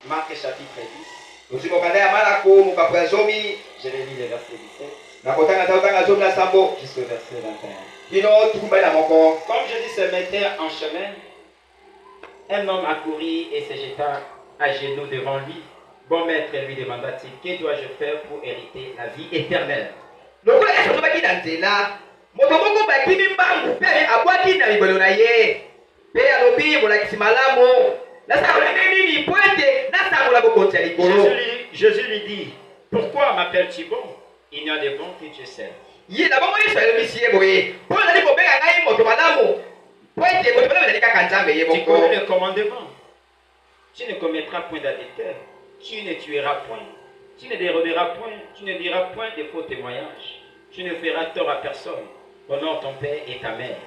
Marc chapitre 10. Je vais lire le verset 17 jusqu'au verset 21. Comme Jésus se mettait en chemin, un homme accourut et se jeta à genoux devant lui. Bon maître, lui demanda-t-il, que dois-je faire pour hériter la vie éternelle? Jésus lui dit, pourquoi m'appelles-tu bon? Il n'y a de bon que Dieu seul. Tu connais le commandement. Tu ne commettras point d'adultère. Tu ne tueras point. Tu ne déroberas point. Tu ne diras point de faux témoignages. Tu ne feras tort à personne. Honore ton père et ta mère.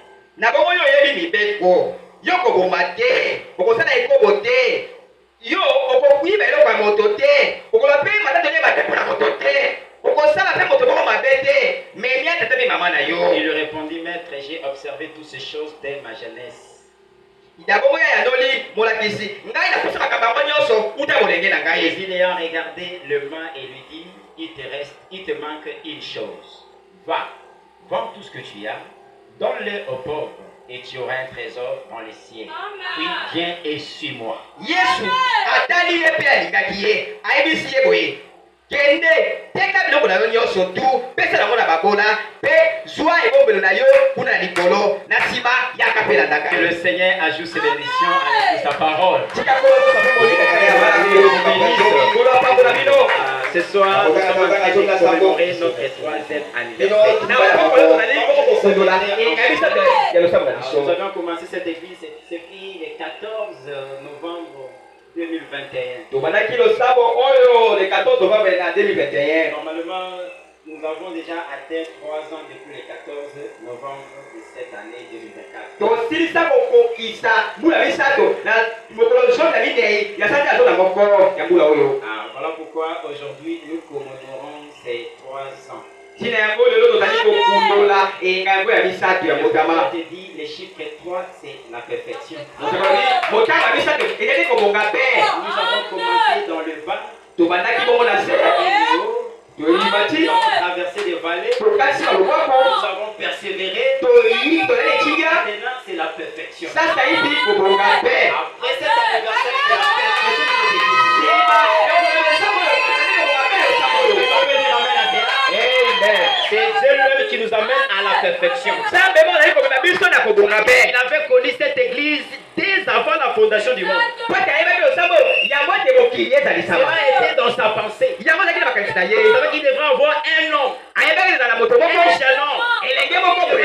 Il lui répondit, maître, j'ai observé toutes ces choses dès ma jeunesse. Et il ayant regardé le main et lui dit, il te manque une chose. Va, vends tout ce que tu as, donne-le aux pauvres, et tu auras un trésor dans les cieux. Puis viens et suis-moi. Que le Seigneur ajoute ses bénédictions à sa parole. Ce soir, nous sommes en train de commémorer notre troisième anniversaire. Nous avons commencé cette église, c'est le 14 novembre 2021. Normalement, nous avons déjà atteint 3 ans depuis le 14 novembre de cette année 2024. Voilà pourquoi aujourd'hui nous commémorons ces 3 ans. Je te dis, le chiffre 3, c'est la perfection. Nous avons commencé dans le bas. Nous avons traversé des vallées. Nous avons persévéré. Maintenant, c'est la perfection. Après cet anniversaire, c'est la c'est Dieu lui qui nous amène à la perfection. Il avait connu cette église dès avant la fondation du monde. Cela était dans sa pensée. Il savait qu'il devrait avoir un homme, un jeune homme, et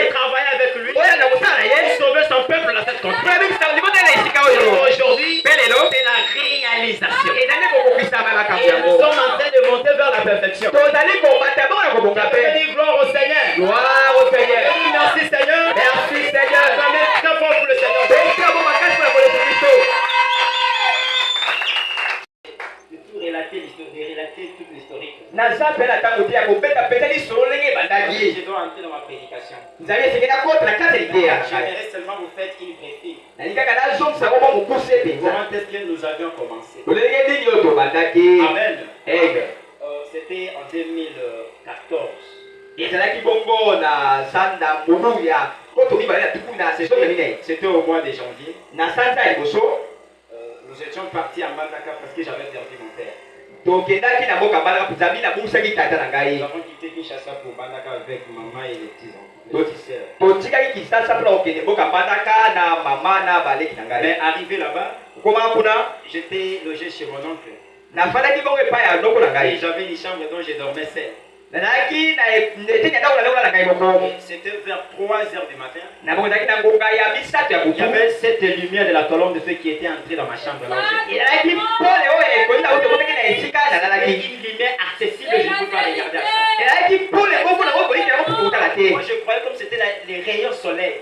travailler avec lui pour sauver son peuple dans cette contrainte. Aujourd'hui, c'est la réalisation. Et nous sommes en train de monter vers la perfection. Gloire au Seigneur. Merci Seigneur. Merci Seigneur. Très fort pour le Seigneur. De tout relater toute l'historique. Je dois entrer dans ma prédication. J'aimerais seulement vous faire une brève. Comment est-ce que nous avions commencé? Amen. C'était en 2014. C'était au mois de janvier. Nous étions partis à Mbandaka parce que j'avais perdu mon père. Nous avons quitté Kinshasa pour Mbandaka avec maman et les petits-enfants. Mais arrivé là-bas, j'étais logé chez mon oncle. Et j'avais une chambre dont je dormais seul. C'était vers 3 heures du matin. Il y avait cette lumière de la colonne de feu qui était entrée dans ma chambre. Une lumière accessible, je ne peux pas regarder à ça. Moi je croyais comme c'était les rayons solaires.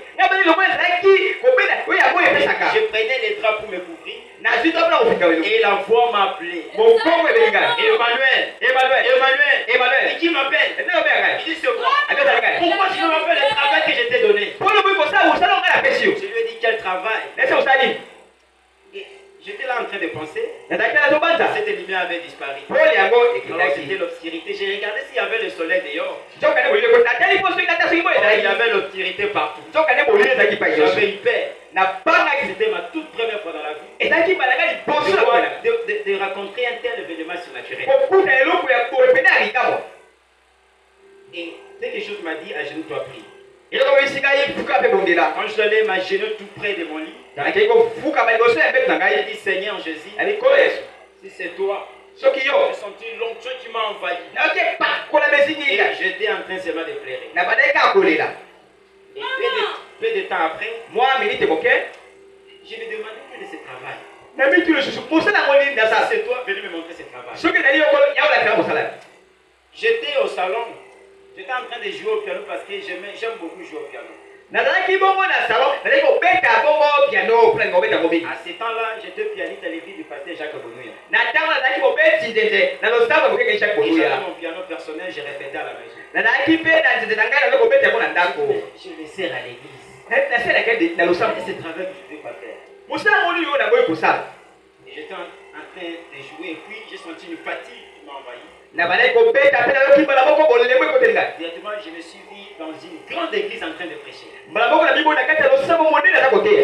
Je prenais les draps pour me couvrir. Et la voix m'a appelé. Emmanuel. Et qui m'appelle? Il dit c'est moi. Pourquoi tu ne m'as pas le travail que je t'ai donné? Je lui ai dit quel travail? Et J'étais là en train de penser. Cette lumière avait disparu. Alors C'était l'obscurité. J'ai regardé s'il y avait le soleil dehors. Il y avait l'obscurité partout. J'avais eu peur. C'était ma toute première fois dans la vie de rencontrer un tel événement surnaturel. Et quelque chose m'a dit, agenouille-toi, prie. Quand je suis allé m'agenouiller tout près de mon lit, j'ai dit, Seigneur Jésus, si c'est toi, j'ai senti l'onction qui m'a envahi. Et j'étais en train seulement de pleurer. Et peu de temps après, je me demandais quel est ce travail. C'est toi venu me montrer ce travail. J'étais au salon, j'étais en train de jouer au piano parce que j'aime beaucoup jouer au piano. À ce temps-là, j'étais pianiste à l'église du pasteur Jacques Bonouya. Et j'avais mon piano personnel, je répétais à la maison. Je le sers à l'église. C'est ce travail que je ne vais pas faire. Et j'étais en train de jouer et puis j'ai senti une fatigue qui m'a envahi. Directement, je me suis vu dans une grande église en train de prêcher.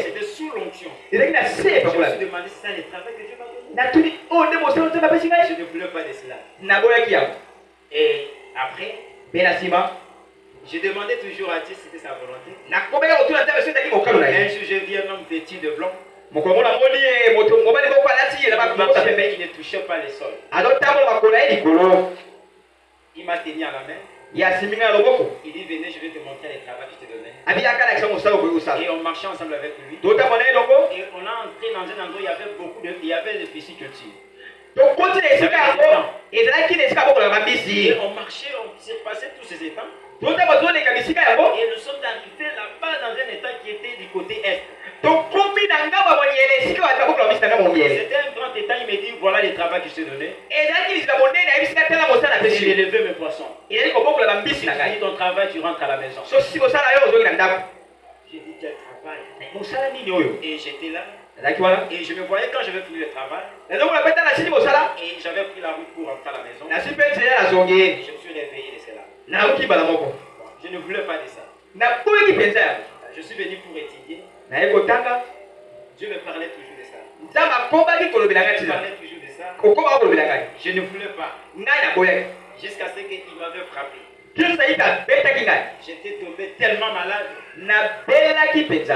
C'était sous l'onction. Je me suis demandé si c'est le travail que Dieu m'a donné. Je ne voulais pas de cela. Et après, je demandais toujours à Dieu si c'était sa volonté. Un jour, j'ai vu un homme vêtu de blanc. Il ne touchait pas le sol. Il m'a tenu à la main. Il dit, venez, je vais te montrer le travail que je t'ai donné. Et on marchait ensemble avec lui. Et on a entré dans un endroit où il y avait des piscicultures. Et on marchait, on s'est passé tous ces étangs. Et nous sommes arrivés là-bas dans un étang qui était du côté est. C'était un grand étang, il me dit, voilà le travail que je t'ai donné. J'ai élevé mes poissons. Si tu finis ton travail, tu rentres à la maison. J'ai dit, quel travail. Et j'étais là. Et je me voyais quand j'avais fini le travail. Et j'avais pris la route pour rentrer à la maison. Je me suis réveillé de cela. Je ne voulais pas de ça. Je suis venu pour étudier. Dieu me parlait toujours de ça. Il me parlait toujours de ça. Je ne voulais pas. Jusqu'à ce qu'il m'avait frappé. J'étais tombé tellement malade.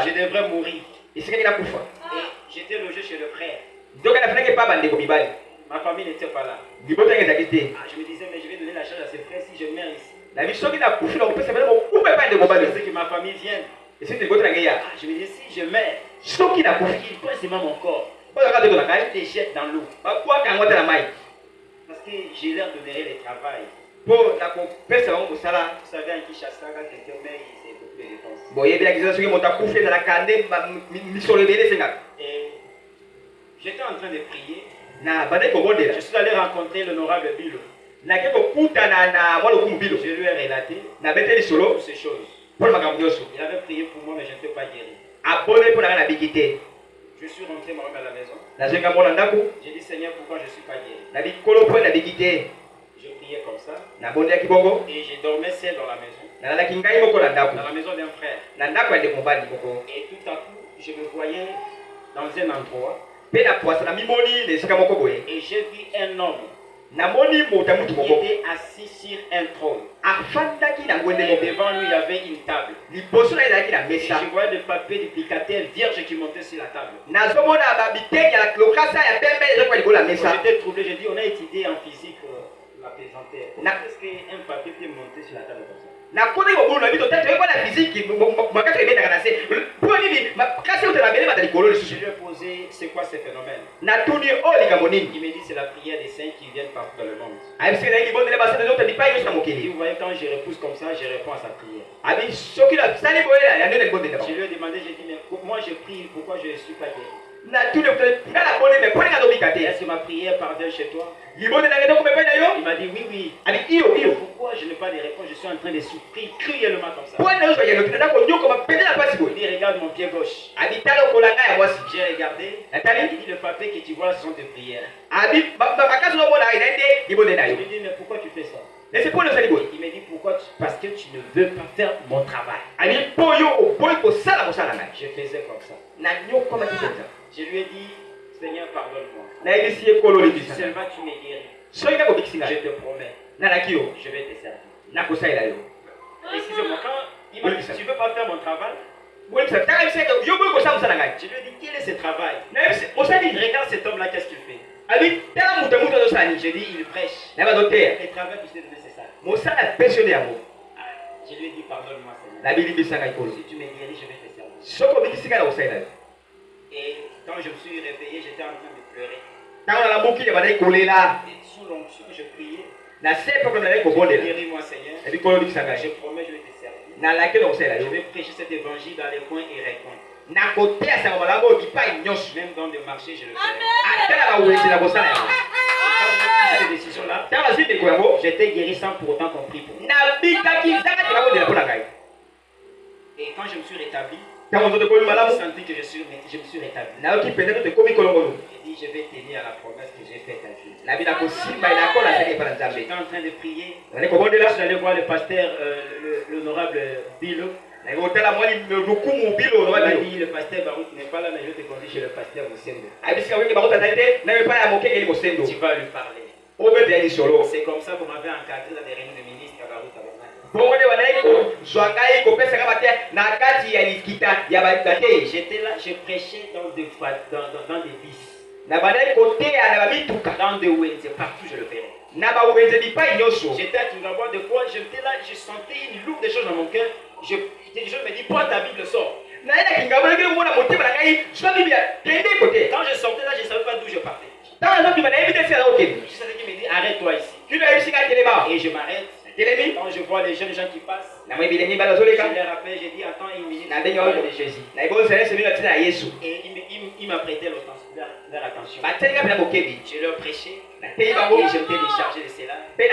Je devrais mourir. Et j'étais logé chez le frère. Ma famille n'était pas là. Je me disais, mais je vais donner la charge à ce frère si je meurs ici. C'est que ma famille vienne. Je me dis, si je meurs, il presse même mon corps. Je les jette dans l'eau. Parce que j'ai leur donné le travail. Vous savez, en Kinshasa, quand quelqu'un meurt, c'est beaucoup de dépenses. Et j'étais en train de prier. Je suis allé rencontrer l'honorable Bilo. Je lui ai relaté toutes ces choses. Il avait prié pour moi, mais je n'étais pas guéri. Je suis rentré moi-même à la maison. J'ai dit, Seigneur, pourquoi je ne suis pas guéri? Je priais comme ça. Et je dormais seul dans la maison. Dans la maison d'un frère. Et tout à coup, je me voyais dans un endroit. Et j'ai vu un homme qui était assis sur un trône. Et devant lui, il y avait une table. Et je voyais des papiers duplicataires vierges qui montaient sur la table. J'étais troublé, j'ai dit, on a étudié en physique la pesanteur. Est-ce qu'un papier peut monter sur la table comme ça? Je lui ai posé, c'est quoi ce phénomène? Il me dit, c'est la prière des saints qui viennent partout dans le monde. Et vous voyez, quand je repousse comme ça, je réponds à sa prière. Je lui ai demandé, j'ai dit, mais moi je prie, pourquoi je ne suis pas guéri? Est-ce que ma prière parvient chez toi? Il m'a dit oui. Pourquoi je n'ai pas de réponse? Je suis en train de souffrir cruellement comme ça. Il dit regarde mon pied gauche. J'ai regardé. Il dit le papier que tu vois ce sont tes prières. Je lui dis mais pourquoi tu fais ça? Il me dit pourquoi? Parce que tu ne veux pas faire mon travail. Je faisais comme ça. Je lui ai dit Seigneur pardonne-moi. Seulement tu me guéris. Je te promets. Je vais te servir. Excusez-moi, quand il m'a dit tu ne veux pas faire mon travail, je lui ai dit quel est ce travail? Regarde cet homme-là, qu'est-ce qu'il fait? J'ai dit il prêche. Le travail que je t'ai donné c'est ça. Je lui ai dit pardonne-moi Seigneur. Si tu me guéris, je vais te servir. Et quand je me suis réveillé, j'étais en train de pleurer. Et sous l'onction, je priais. Guéris-moi Seigneur. Je promets, je vais te servir. Je vais prêcher cet évangile dans les coins et recoins. Même dans des marchés, je le ferai. Quand j'ai pris cette décision-là, j'étais guéri sans pour autant qu'on prie pour moi. Et quand je me suis rétabli, j'ai senti que je me suis rétabli. J'ai dit je vais tenir à la promesse que j'ai faite à Dieu. J'étais en train de prier. Je suis allé voir le pasteur, l'honorable Bilo. Il m'a dit le pasteur Barouk n'est pas là, mais je vais te conduire chez le pasteur Moussendo. Tu vas lui parler. C'est comme ça qu'on m'avait encadré dans des réunions de ministres à Barouk. J'étais là, je prêchais dans des bis. Dans des Wenze, partout je le verrais. J'étais à Kingabwa, de quoi j'étais là, je sentais une loupe de choses dans mon cœur. Je me dis, prends ta Bible, sors. Quand je sortais là, je ne savais pas d'où je partais. Je savais qu'il me dit, arrête-toi ici. Et je m'arrête. Quand je vois les jeunes gens qui passent, je les rappelle, j'ai dit, attends une minute, je parle de Jésus. Et il m'a prêté leur attention. Je leur prêchais, et je me déchargeais de cela. Je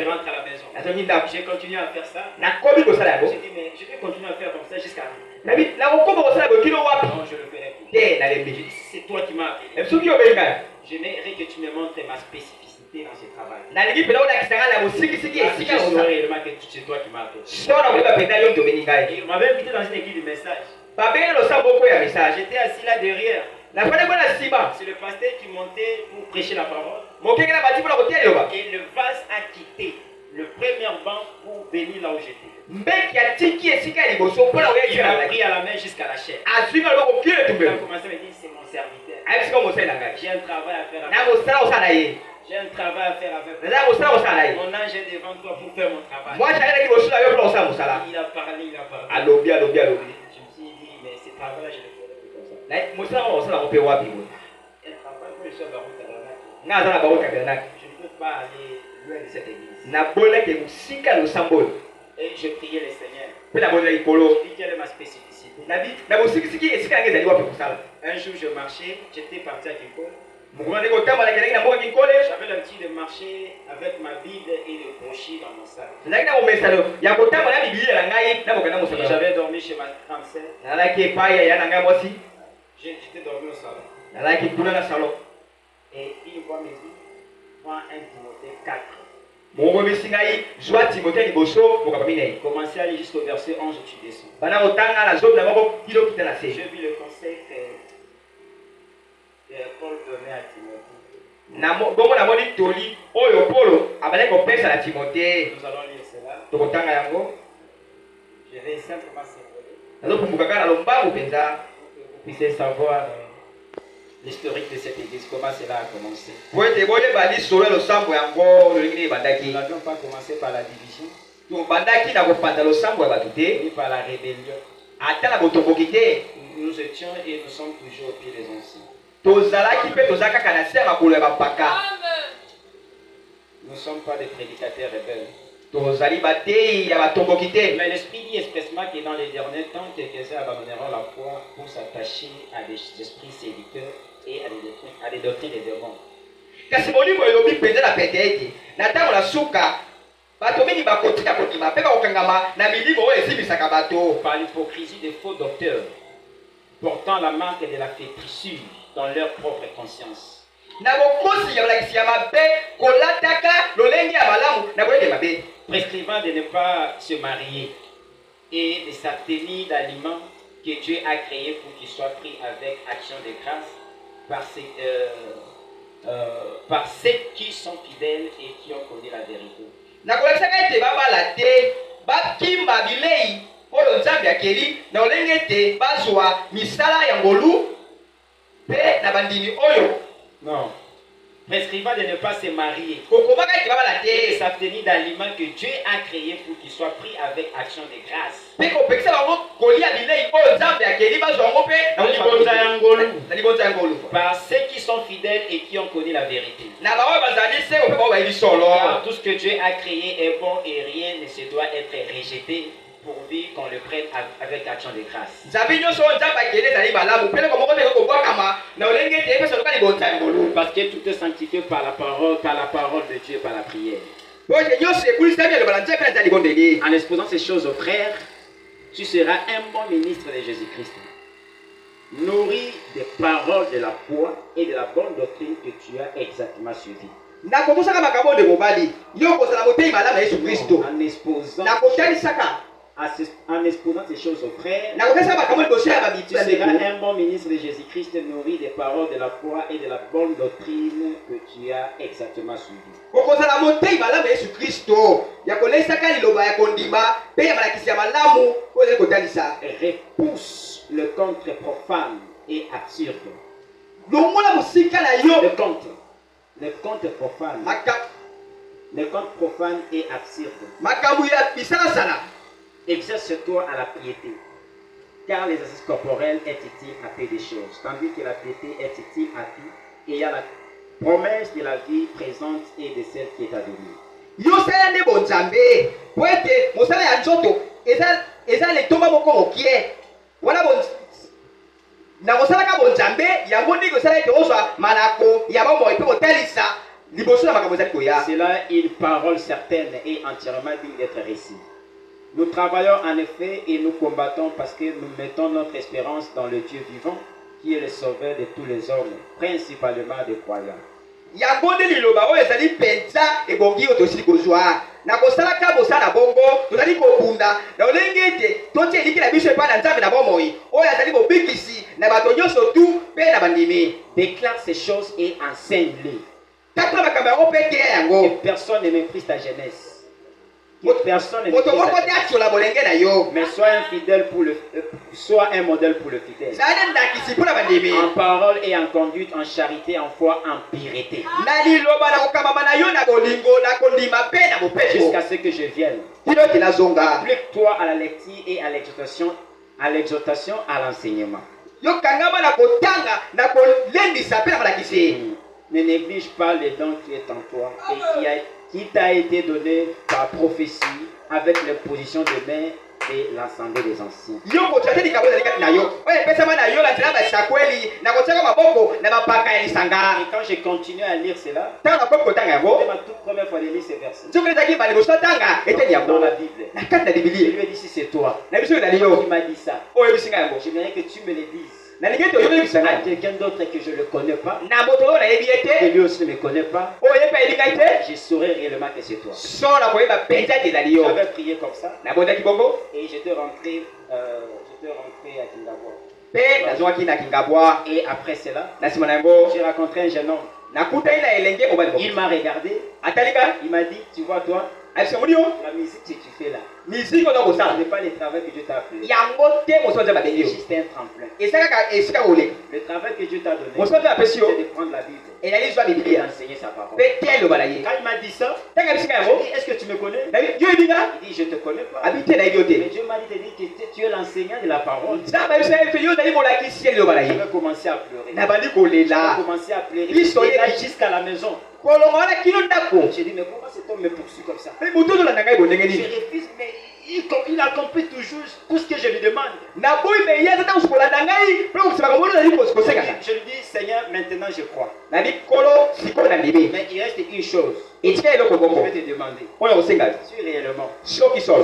rentre à la maison. J'ai continué à faire ça. J'ai dit, mais je vais continuer à faire comme ça jusqu'à non, je le ferai plus. C'est toi qui m'as appelé. J'aimerais que tu me montres ma spécificité dans ce travail. Je saurais réellement que c'est toi qui m'as appelé. Il m'avait invité dans une équipe de message. J'étais assis là derrière. C'est le pasteur qui montait pour prêcher la parole. Et le vase a quitté le premier banc pour venir là où j'étais. Il m'a pris à la main jusqu'à la chair. Il a commencé à me dire c'est mon serviteur. J'ai un travail à faire avec. J'ai un travail à faire avec. Mon ange est devant toi pour faire mon travail. Il a parlé. Je me suis dit mais ce travail je le ferai plus comme ça. Un travail pour le chef Tabernacle. Je ne peux pas aller loin de cette église. Et je priais le Seigneur. Je dis quelle est ma spécificité. Un jour je marchais, j'étais parti à Kinkole. J'avais l'habitude de marcher avec ma Bible et le brochure dans mon sac. J'avais dormi chez ma grande sœur. J'étais dormi au salon. Et une voix me dit, prends 1 Timothée 4. Commencez à aller jusqu'au verset 11 et tu descends. J'ai vu le conseil que Paul donnait à Timothée. Nous allons lire cela. Je vais simplement s'évoler. Vous puissiez savoir l'historique de cette église, comment cela a commencé. Nous n'avions pas commencé par la division, ni par la rébellion. Nous étions et nous sommes toujours au pied des anciens. Nous ne sommes pas des prédicateurs rebelles. Mais l'Esprit dit expressement que dans les derniers temps, quelques-uns abandonneront la foi pour s'attacher à des esprits séducteurs et à des doctrines des démons. Kasi molimo elobi mpenza na pete ete na ntango na suka bato mingi bakotika kondima mpe bakokangama na milimo oyo ezimisaka bato Par l'hypocrisie des faux docteurs, portant la marque de la flétrissure dans leur propre conscience. na bokosi ya bolakisi ya mabe kolataka lolenge ya malamu na boyende mabe Prescrivant de ne pas se marier et de s'abstenir d'aliments que Dieu a créés pour qu'ils soient pris avec action de grâce par ceux qui sont fidèles et qui ont connu la vérité. na kolakisaka ete babala te bakimba bilei oyo nzambe akeli na lolenge ete bazwa misala ya ngolu mpe na bandimi oyo Non. Prescrivant de ne pas se marier kokomaka ete babala et de te s'abstenir d'aliments que Dieu a créés pour qu'ils soient pris avec action de grâce. mpe kopekisa bango kolia bilei oyo nzambe akeli bazwa yango mpe Na libonza ya ngolu. na libonza ya ngolu Par ceux qui sont fidèles et qui ont connu la vérité. na baoyo bazali se mpe bao bayebi solo Car tout ce que Dieu a créé est bon et rien ne se doit être rejeté pourvu qu'on le prenne avec action de grâce. nzambe nyonso oyo nzambe akeli ezali malamu mpe eloko moko te kokobwakama na olenge ete epesa luka libonza ya ngolu Parce que tout est sanctifié par la parole de Dieu, par la prière. po ete nyonso ekulisami eloba na nzambe mpe na eza libondeli En exposant ces choses aux frères, tu seras un bon ministre de Jésus-Christ. Nourri des paroles de la foi et de la bonne doctrine que tu as exactement suivies. nakobosaka makambo nde mobali yo kozala motei malamu ya yesu kristo En exposant, nakotalisaka en exposant ces choses aux frères, nakokesaka makambo liboso ya tu seras babibandeko un bon ministre de Jésus-Christ, nourri des paroles de la foi et de la bonne doctrine que tu as exactement suivies. okozala motei malamu ya yesu kristo ya koleisaka liloba ya kondima mpe ya malakisi ya malamu oyo ezali kotalisa Repousse le contre profane et absurde. longola mosika na yo Le contre profane. Maka- Le conte profane et absurde. makambo ya bisalasala Exerce-toi à la piété, car l'exercice corporel est utile à peu de choses, tandis que la piété est utile à tout, et il y a la promesse de la vie présente et de celle qui est à venir. yo sala nde bonzambe po ete mosala ya nzoto eza letomba moko mokie wana na kosalaka bonzambe yango ndenge osala ete ozwa malako ya bomoi mpe kotalisa liboso na makambo ezali koya C'est là une parole certaine et entièrement digne d'être récite. Nous travaillons en effet et nous combattons parce que nous mettons notre espérance dans le Dieu vivant, qui est le sauveur de tous les hommes, principalement des croyants. yango nde liloba oyo ezali mpenza ebongi oyo tosili kozwa na kosalaka mosala na bongo tozali kobunda na olenge ete totia eliki na biso epai na nzambe na bomoi oyo azali mobikisi na bato nyonso tu mpe na bandimi Déclare ces choses et enseigne-les. tatuna makambo yango mpe teya Que yango personne ne méprise ta jeunesse. Que personne ne moto méprise moko ta te jeunesse. atiola bolenge na yo Mais sois un fidèle sois un modèle pour le fidèle. zala nde ndakisi mpo na bandimi En parole et en conduite, en charité, en foi, en pureté. na liloba na kokamama na yo na bolingo na kondima mpe na bopeto Jusqu'à ce que je vienne. tino ete nazonga Applique-toi à la lecture et à l'exhortation, à l'enseignement. yo kangama na kotanga na kolendisa mpe na malakisi Ne néglige pas les dons qui est en toi et qui t'a été donné par prophétie avec l'imposition des mains et l'assemblée des anciens. yo kotia te likambo ezali kati na yo oyo epesama na yo na nzela ya basakweli na kotiaka maboko na bapaka ya lisanga Et quand j'ai continué à lire cela, ntango nakoki kotanga c'était yango ma toute première fois de lire ces versets. soki ezaki baliboso tanga eteni Dans yango la Bible. na kati na Je bibilie lui ai dit si c'est toi na biso ezali qui yo m'a dit ça, oyo ebisinga yango j'aimerais que tu me le dises. nalingi ete oyoki ebisanga À quelqu'un d'autre que je ne connais pas, na moto oyo nayebi ye que te lui aussi ne me connaît pas, oyo ye mpe ayebi ngai te je saurais réellement que c'est toi. so na koyeba mpenza ete ezali yo J'avais prié comme ça nabondaki bongo et j'étais rentré à Kingabo. mpe nazwaki na kingabwa Et après cela, na nsima na yango j'ai rencontré un jeune homme. nakutani na elenge mobali Il m'a regardé, atalika il m'a dit, tu vois toi, abisamuli yo la musique que tu fais là, miziki oza ce kosala n'est pas le travail que Dieu t'a appelé. yango te mosala nzambe C'est abengi yo juste un tremplin. eza kaka esika koleka Le travail que Dieu t'a donné, mosala nzambe apesi yo c'est de prendre la Bible Et il a Il a enseigné sa parole. Quand il m'a dit ça, Il j'ai dit, est-ce que tu me connais? Il dit, je ne te connais pas. Mais Dieu m'a dit que tu es l'enseignant de la parole. Je vais commencer à pleurer. Je vais commencer à pleurer. Et là, jusqu'à la maison. J'ai dit, mais comment cet homme me poursuit comme ça? Je refuse, mais il accomplit toujours tout ce que je lui demande. Je lui dis, Seigneur, maintenant je crois. Mais il reste une chose. Je vais te demander. Si réellement,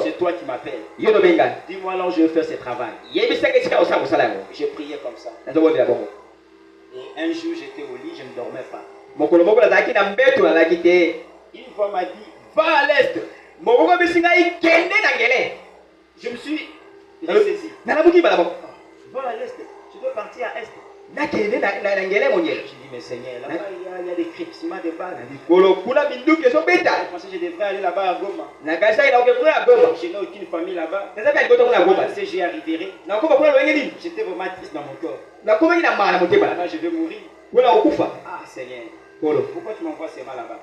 c'est toi qui m'appelles. Dis-moi là où je vais faire ce travail. Je priais comme ça. Et un jour, j'étais au lit, je ne dormais pas. Une fois, m'a dit, va à l'est. Je me suis ressaisi. Va à l'est. Tu dois partir à est. J'ai dit, mais Seigneur, là-bas, il y a des crépissements de balles. Je pensais que je devrais aller là-bas à Goma. Je n'ai aucune famille là-bas. Si j'y arriverai, j'étais vraiment triste dans mon corps. Là, je vais mourir. Ah, Seigneur. Pourquoi tu m'envoies seulement là-bas?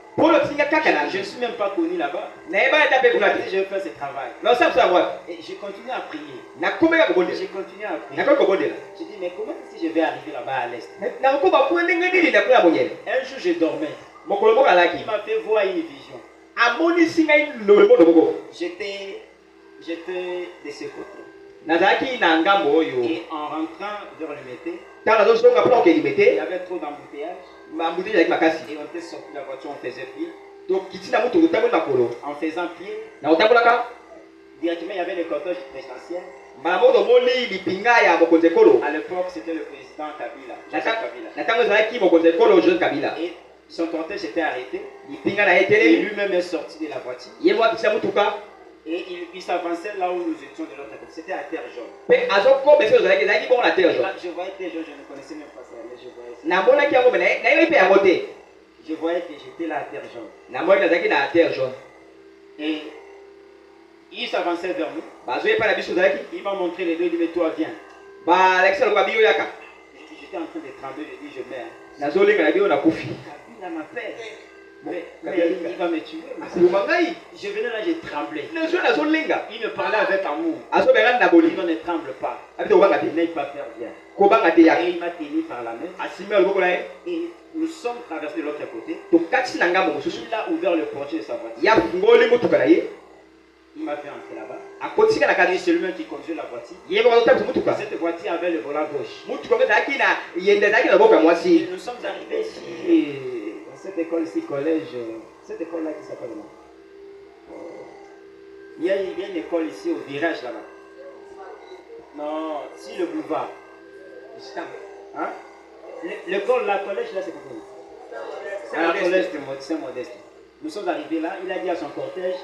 Je ne suis même pas connu là-bas. Je vais faire ce travail. Et j'ai continué à prier. J'ai continué à prier. J'ai dit, mais comment si je vais arriver là-bas à l'est? Un jour, je dormais. Il m'a fait voir une vision. J'étais de ce côté. Et en rentrant vers le mété, il y avait trop d'embouteillages. Et on était sorti de la voiture, on faisait pied. En faisant pied, directement il y avait le cortège présidentiel. À l'époque, c'était le président Kabila. Et son cortège s'était arrêté. Et lui-même est sorti de la voiture. Et il s'avançait là où nous étions de l'autre côté. C'était à terre jaune. Là, je voyais terre jaune, je ne connaissais même pas ça. Mais je voyais. Je voyais que j'étais là à terre jaune. Et il s'avançait vers nous. Il m'a montré les deux, il dit, mais toi viens. J'étais en train de trembler, je dis, je meurs. Kabila m'appelle. Mais il va me tuer. Je venais là, j'ai tremblé. Il me parlait avec amour. Il ne tremble pas. N'aie pas peur, viens. Et il m'a tenu par la main. Et nous sommes traversés de l'autre côté. Il a ouvert le portier de sa voiture. Il m'a fait entrer là-bas. Et c'est lui-même qui conduisait la voiture. Cette voiture avait le volant gauche. Et nous sommes arrivés ici. Cette école ici, collège, cette école-là qui s'appelle comment? Il y a une école ici au virage là-bas. Non, si le boulevard. Hein? L'école, la collège là, c'est quoi? C'est un collège de Modeste. Nous sommes arrivés là, il a dit à son cortège,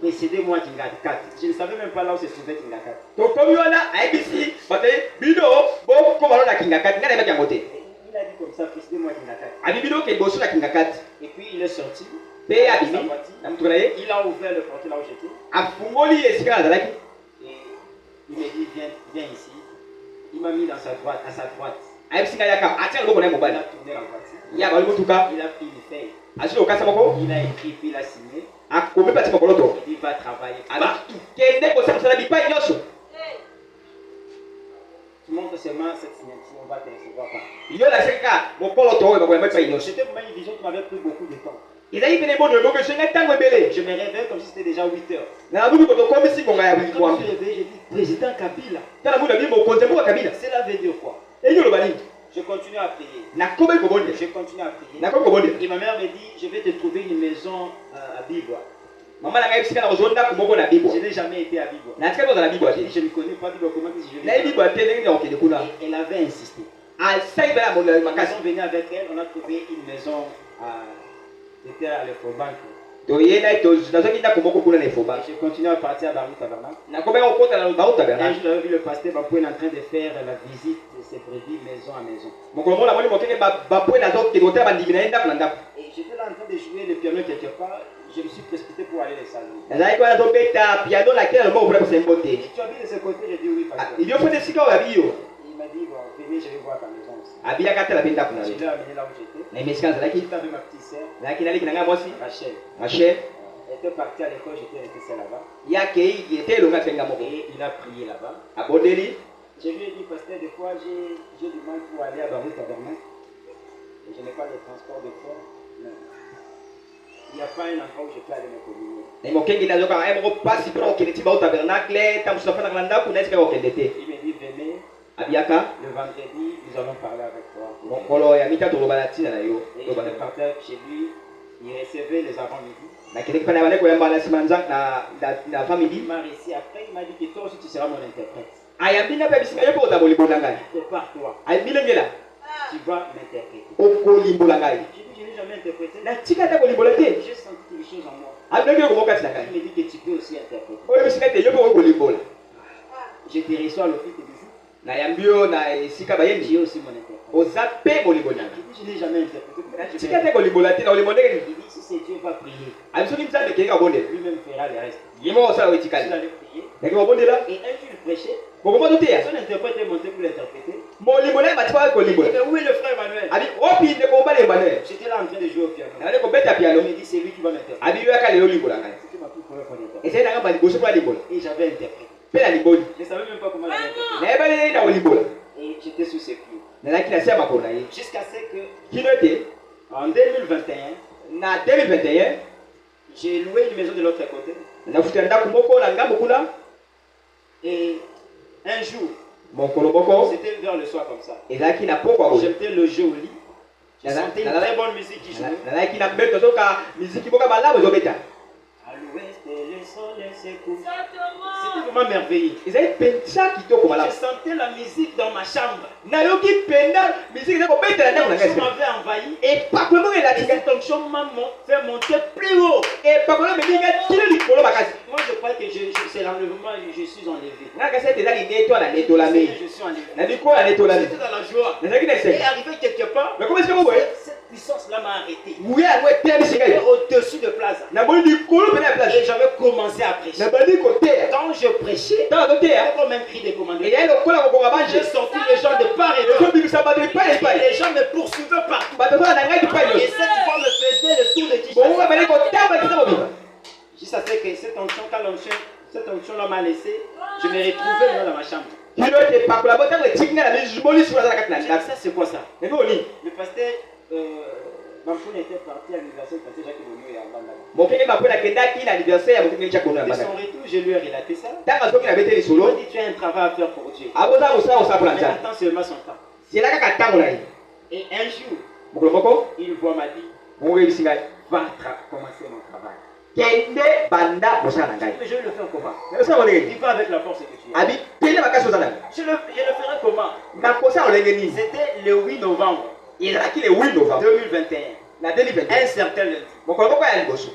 précédez-moi Kinga 4. Je ne savais même pas là où se trouvait Kinga 4. Donc comme il y en a, il a dit comme ça, précédez-moi Kinga 4. Et puis il est sorti. Il a ouvert le portier là où j'étais. Et il m'a dit, viens ici. Il m'a mis dans sa droite, à sa droite. Il a tourné la voiture. Il a pris une feuille. Il a écrit, puis il a signé. Il va travailler partout. Tu montres seulement cette signature, on va te recevoir pas. C'était vraiment une vision qui m'avait pris beaucoup de temps. Je me réveille comme si c'était déjà 8 heures. Quand je me suis réveillé, j'ai dit, président Kabila. Cela veut dire quoi? Je continue à prier. Et ma mère me dit, je vais te trouver une maison à Bibwa. Je n'ai jamais été à Bibwa. Je ne connais pas Bibwa, comment si je vais. Et elle avait insisté. Ils sont venus avec elle, on a trouvé une maison c'était à l'Efobank. J'ai continué à partir à Barou Tabernacle. Un jour, j'avais vu le pasteur Bapouen en train de faire la visite de ses brebis maison à maison. Et j'étais là en train de jouer le piano quelque part. Je me suis précipité pour aller les saluer. Et tu habites de ce côté? J'ai dit oui, pasteur. Il m'a dit, bon, venez, je vais voir ta maison aussi. abiyaka tala mpe ndako na Je ye l'ai amené là où j'étais. na esika nazalaki J'étais avec ma petite sœur, nazalaki naleki na ngai mwasi Rachel. rachel Elle était partie à l'école, j'étais resté seul là-bas. ye akei ye te elonga mpe nga moko Et il a prié là-bas. abondeli Je lui ai dit, pasteur, des fois j'ai du mal pour aller à Baruch Tabernacle. Et je n'ai pas de transport de fer. Non. Il n'y a pas un endroit où je peux aller me communier. na mokengi nazokaka ye moko mpasi mpona kokende ti bao tabernacle ta mosusu afandaka na ndako na esika ya kokende te Il me dit, venez, abiyaka le vendredi, nous allons parler avec toi. mokolo ya mita toloba na ntina na yo Et je partais chez lui, il recevait les avant-midi. nakendeki mpe na bande koyamba na nsima na Il famidi m'a réussi après, il m'a dit que toi aussi tu seras mon interprète. ayambi nga mpe bisinga yo mpe kozala molimbo na ngai Prépare-toi, abilengela tu vas m'interpréter. okolimbola ngai J'ai dit, je n'ai jamais interprété. natika te kolimbola te J'ai senti quelque chose en moi. abilenge eloko moko kati na Il ngai me dit que tu peux aussi interpréter. oyo bisinga te yo mpe okolimbola Je te reçois à l'office de visite. nayambi yo na esika bayendi J'ai aussi mon interprète. oza mpe molimbo na J'ai ngai dit, je n'ai jamais interprété. Comment tu tika fais? te kolimbola te na olimbo ndenge nini Il dit, si c'est Dieu, va prier. abi soki nzambe ekeyeki abondela Lui-même fera le reste. ye moko osala oyo Il etikali allait prier. naki babondela Et un jour, il prêchait. bokomoto te ya Son interprète est monté pour l'interpréter. molimbo na ye batika Il dit, kolimbola mais où est le frère Emmanuel? abi opi ndeko mobali emmanuel J'étais là en train de jouer au piano. nabande kobeta piano Il me dit, c'est lui qui va m'interpréter. abi yo yaka lelo limbola ngai C'était ma toute première fois d'interpréter. ezali na ngai baliboso mpo alimbola Et j'avais interprété. mpe na limboli Je ne savais même pas comment j'allais interpréter. nayebali nini na kolimbola Et j'étais sous ses pieds. nazalaki na se ya makolo na ye Jusqu'à ce que, kino ete en 2021, na 2021 j'ai loué une maison de l'autre côté. nafutela ndako moko na ngambo kuna Et un jour, mokolo moko c'était vers le soir comme ça. ezalaki na pokwa boye J'étais logé au lit. Je Nana- sentais une Nana- très bonne musique qui jouait. nazalaki na mbeto tozoka miziki moko ya malamu ezobeta À l'ouest, le soleil se couche. C'était vraiment merveilleux. ezali mpenza kitoko Je malamu sentais la musique dans ma chambre. nayoki mpenza miziki eza kobetela ndako na ngai L'onction sima m'avait envahi. epakolo moko Et elatika cette onction m'a fait monter plus haut. epakolo ememi ngai kino likolo makasi Moi, je crois que c'est l'enlèvement, je suis enlevé. nga kasi ete eza lineto na netolami Je suis enlevé. na likolo ya netolami J'étais dans la joie. nazalaki na Et eseka arrivé quelque part, mais komi esika moboye cette puissance-là m'a arrêté. nguya yango etelemi sika J'étais ye au-dessus de place. namoni likolo mpena ya Et place j'avais commencé à prêcher. nabandi koteya Quand je prêchais, ntango azoteya c'était comme un cri de commandement. eyali lokola kokonga J'ai banje sorti les gens de part et d'autre. ezobimisa bato epai Et epai les gens me poursuivaient partout. bato ozola na ngai epai Et nyonso cette fois me faisait le tour de bongo Kinshasa. bali kotamba kisa mobima Jusqu'à ce que cette onction-là m'a laissé, je me retrouvais maintenant dans ma chambre. kino ete pakola bo ntango etinga na molisu aza na kati na J'ai dit, ndako ça c'est quoi ça? ebi olini Le pasteur Bampoun était parti à l'université du pasteur Jacques Bonio et à Bandana. mokenge mapona akendaki na anniversaire ya mokenge chakono ya De bana son retour, je lui ai relaté ça. ntango azoki na bete Il m'a lisolo dit, tu as un travail à faire pour Dieu. aboza kosala kosala mpona Mais nzambe attends seulement son temps. zela kaka ntango na ye Et un jour, mokolo moko une voix m'a dit, bongo oyebisi ngai va commencer mon travail. kende banda mosala na ngai Mais je vais le faire comment? osala molenge Il va avec la force que tu as. abi pele makasi oza na ngai Je le ferai comment? nakosala olenge nini C'était le 8 novembre ezalaki le 8 novembre 2021. na 2021 Un certain lundi. mokolo moko ya liboso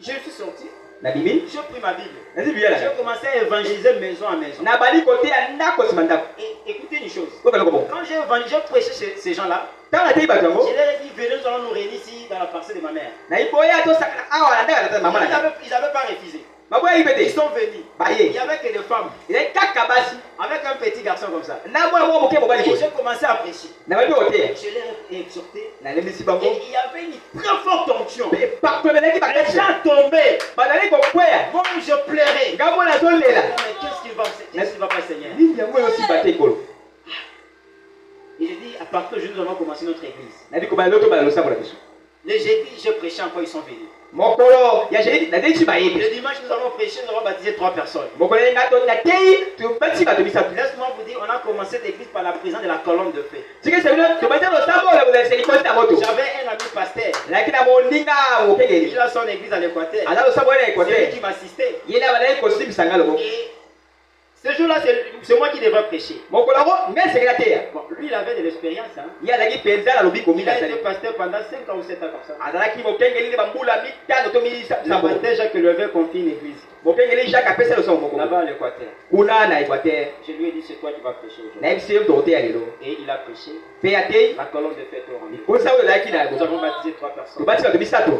Je suis sorti, nabimi j'ai pris ma Bible. nazi biya na J'ai ngai commencé à évangéliser maison à maison. nabali koteya ndako nsima ndako Et écoutez une chose. oyoka eloko moko Quand j'ai prêché ces gens-là, ntango natei bato yango je leur ai dit, venez, nous allons nous réunir ici dans la parcelle de ma mère. nayi boya tosakana awa na ndako ya tata mama na ngai Ils n'avaient pas refusé. maboya Ils ipete sont venus. Il baye n'y avait que des femmes, ezali kaka basi avec un petit garçon comme ça. na mwana moko moke mobali Et boye j'ai commencé à prêcher. nabali mpe koteya Je leur ai exhorté. nalembisi bango Et il y avait une très forte onction. mpe pakolo ezalaki Les makasi gens tombaient. bazali kokweya Moi, je pleurais. nga mwana azolela Mais qu'est-ce qui va pas, Seigneur? nini yango oyo osimba te ekolo Et j'ai dit, à partir d'aujourd'hui, nous allons commencer notre église. nabi kobala loto bala losambo na biso Le jeudi, je prêchais encore, ils sont venus. mokolo ya jeli nadelisi bayebi Le dimanche, nous allons prêcher, nous allons baptiser 3 personnes. mokolo yenga natei tobatisi bato misato Laisse-moi vous dire, on a commencé l'église par la présence de la colonne de feu. sike sebino tobatisi losambo oyo bozalisa likosi na moto J'avais un ami pasteur. nalaki na mondinga mokengeli Il a son église à l'Équateur. aza losambo oyo na C'est lui ekote qui m'assistait. ye na bazali kosimbisa nga loboko Et ce jour-là, c'est moi qui devrais prêcher. mokolo yango nga esengela te ya Bon, lui, il avait de l'expérience. Hein. ye azalaki mpenza na lobiko Il mingi a été asali pasteur pendant 5 ans ou 7 ans comme ça. azalaki mokengeli nde bambula mitano to Le misambo pasteur Jacques lui avait confié une église. mokengeli jacques apesa losambo moko Là-bas à l'Équateur. kuna na équateur Je lui ai dit, c'est toi qui vas prêcher aujourd'hui. nayebisi ye tokoteya lelo Et il a prêché. mpe atei La colonne de fête au rendez-vous. likosa oyo ezalaki na Nous avons baptisé 3 personnes. tobatisi bato misato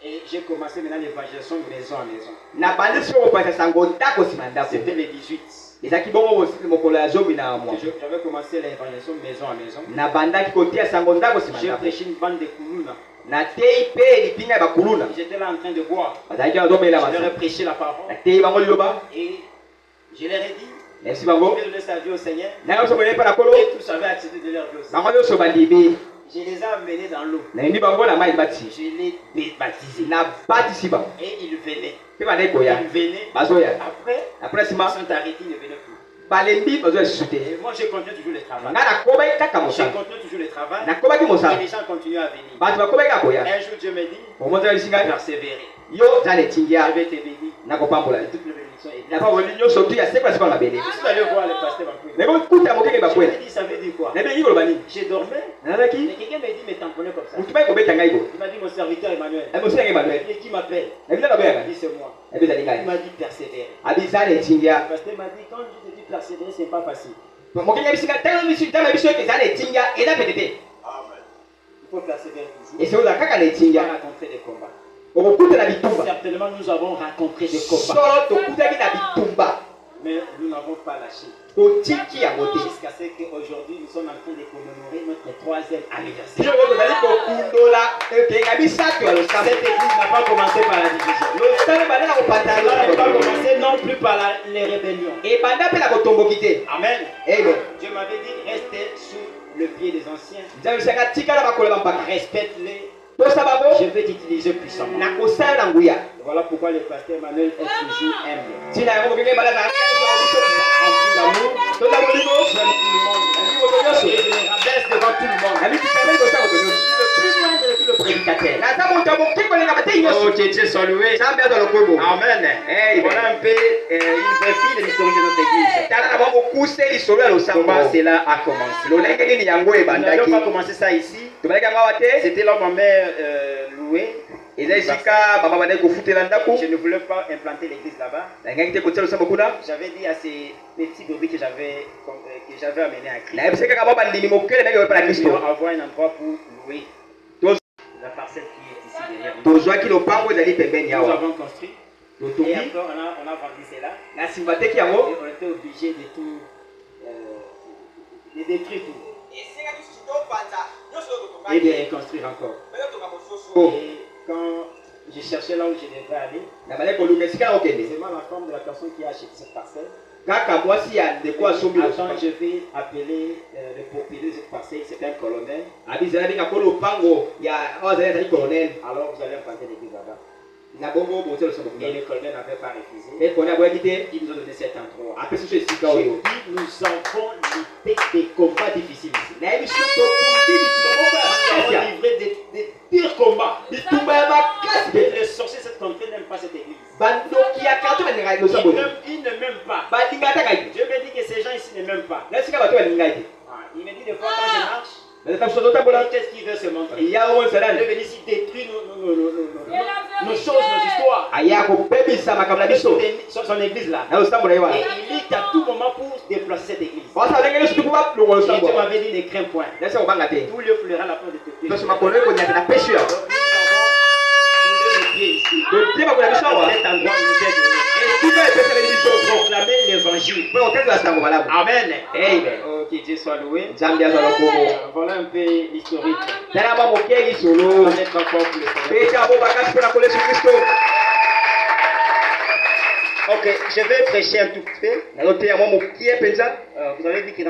Et j'ai commencé maintenant l'évangélisation maison à maison. na bandi siko kopesa sango ndako nsima ndako C'était le 18. ezaki bongo mokolo ya zomi na mwa J'avais commencé l'évangélisation maison à maison. na bandaki kotia sango ndako nsima J'ai ndako prêché une bande de kuluna. natei mpe lipinga ya bakuluna J'étais là en train de boire. bazalaki bazomela Je leur ai masa prêché la parole. natei bango liloba Et je leur ai dit, merci bango de donner sa vie au Seigneur. nanga biso boyei mpa na kolo Et tous avaient accepté de leur vie au Seigneur. bango nyonso bandimi Je les ai amenés dans l'eau. nayendi bango na mai bati Je les baptisés. nabatisi bango Et ils venaient. mpe bandai koya Ils venaient. bazoya Après, apres ils nsima sont arrêtés, ils ne venaient plus. balembi bazoya lisusu te Et moi, je continue toujours le travail. nga nakomaki kaka Je mosala continue toujours le travail. nakomaki Et mosala les gens continuent à venir. bato bakomaki kaka koya Un jour, Dieu me dit, omonzala lisinga persévérer. yo za na etingia Je vais te bénir. nakopambola Toute la bénédiction est na pamoli nyonso tu ya sekula sekula mabele Vous allez voir le pasteur Bakoui. nakokuta mokenge Je bakwela lui ai dit, ça veut dire quoi? nayebi koloba nini Je dormais. Mais nazalaki quelqu'un m'a dit, mais tamponnez comme ça. motu bai kobeta ngai bo Il m'a dit, mon serviteur Emmanuel. mosi yange manuel Et qui m'appelle? nayebi na Il baboyaka m'a dit, c'est moi. nayebi ezali Il ngai m'a dit, persévérer. abiza na etingia Le pasteur m'a dit, quand je te dis persévérer, c'est pas facile. mokenge ya bisinga ntango biso ete eza na etingia eza pete te Il faut persévérer toujours. esekozala kaka na On etingia va rencontrer des combats. okokutana bitumba Certainement, nous avons rencontré des combats. solo tokutaki na bitumba Mais nous n'avons pas lâché. totiki yango te Jusqu'à ce qu'aujourd'hui, nous sommes en train de commémorer notre 3e anniversaire. bino oyo tozali kokundola ekenga misato ya losambo Cette église n'a pas commencé par la division. losambo ebanda na kopatana Elle n'a pas losambo commencé non plus par les rébellions. ebanda mpe na kotomboki te Amen. amen Dieu m'avait dit, restez sous le pied des anciens. nzambe bisaka tikala bakolo bampaka Respecte-les. tosa bango Je vais t'utiliser puissamment. na kosala na nguya Voilà pourquoi le pasteur Emmanuel est toujours humble. ntina yango mokenge ebanda na Rempli d'amour. toza bolingo J'aime tout le monde. nabi moto nyonso Et je me rabaisse devant tout le monde. nabi kisama libosa moto nyonso Le plus humble de tout le prédicateur. naza moto ya moke kolenga batei nyonso Oh, que Dieu soit loué. nzambe azwa lokobo Amen. Amen. Voilà un peu une brève de l'histoire de notre église. tala na bango kuse lisolo ya losambo Comment cela a commencé. lolenge nini yango Nous ebandaki n'avions pas commencé ça ici. tobalaki yango awa te C'était là où ma mère louait. eza esika baba bandaki kofutela ndako Je ne voulais pas implanter l'église là-bas. nayangaki te kotia losambo kuna J'avais dit à ces petits brebis que j'avais amenés à Christ. nayebisaki kaka bao bandimi mokele ndenge koyepela Nous kristo devons avoir un endroit pour louer Tous- la parcelle qui est ici derrière nous. tozwaki lopango ezali pembeni Nous awa avons construit. Et totongi après, on a vendu cela. na nsima bateki Et yango on était obligé de tout. De détruire tout. Et de reconstruire encore. Et quand je cherchais là où je devrais aller, na balaki kolunga esika na kokende c'est moi la femme de la personne qui a acheté cette parcelle. kaka mwasi ya ndeko asombi Attends, je vais appeler le propriétaire de cette parcelle, c'est un colonel. abizala ndenge ako lopango ya awa azali azali colonel Alors vous allez implanter l'église là-bas. na bongo botia losambo Et kuna le colonel n'avait pas refusé. mpe colonel aboyaki te Il nous a donné cet endroit. apesi biso esika J'ai oyo dit, nous avons lutté des combats difficiles ici. nayebi biso tokundi bitumba moko ya Nous makasi avons livré des pires combats. bitumba ya makasi Et mpe les sorciers de cette contrée n'aiment pas cette église. bandoki ya karto balingaka losambo oyo Ils ne m'aiment pas. balingaka taka ye Dieu me dit que ces gens ici ne m'aiment pas. na esika bato balingaka ye Il me dit des fois quand je marche, bazata biso totambola qu'est-ce qu'il veut se montrer? ya omonisa Il nani veut venir ici détruire nos choses, nos histoires. aya kobebisa makambo na biso Son église là. na losambo na ye wana Et il lutte à tout moment pour déplacer cette église. basa ndenge nyonso tuku balongo Et losambo Dieu m'avait dit ne crains point. nasi kobanga te Tout lieu fleura la porte de tes pieds. nyonso makolo ekonyata na pesu ya Donc, nous avons foulé les pieds ici. totie makolo na biso awa Cet endroit nous est donné. esika epesaka biso Proclamer l'évangile. mpo okatela sango malamu Amen. amen Oh, que Dieu soit loué. nzambe azwa lokobo Voilà un peu l'historique. tala mwa moke lisolo On va être encore pour le Seigneur. pesa bo bakasi mpo na kola yesu kristo Ok, je vais prêcher un tout petit peu. nazoteya mwa mokie mpenza Vous avez vu que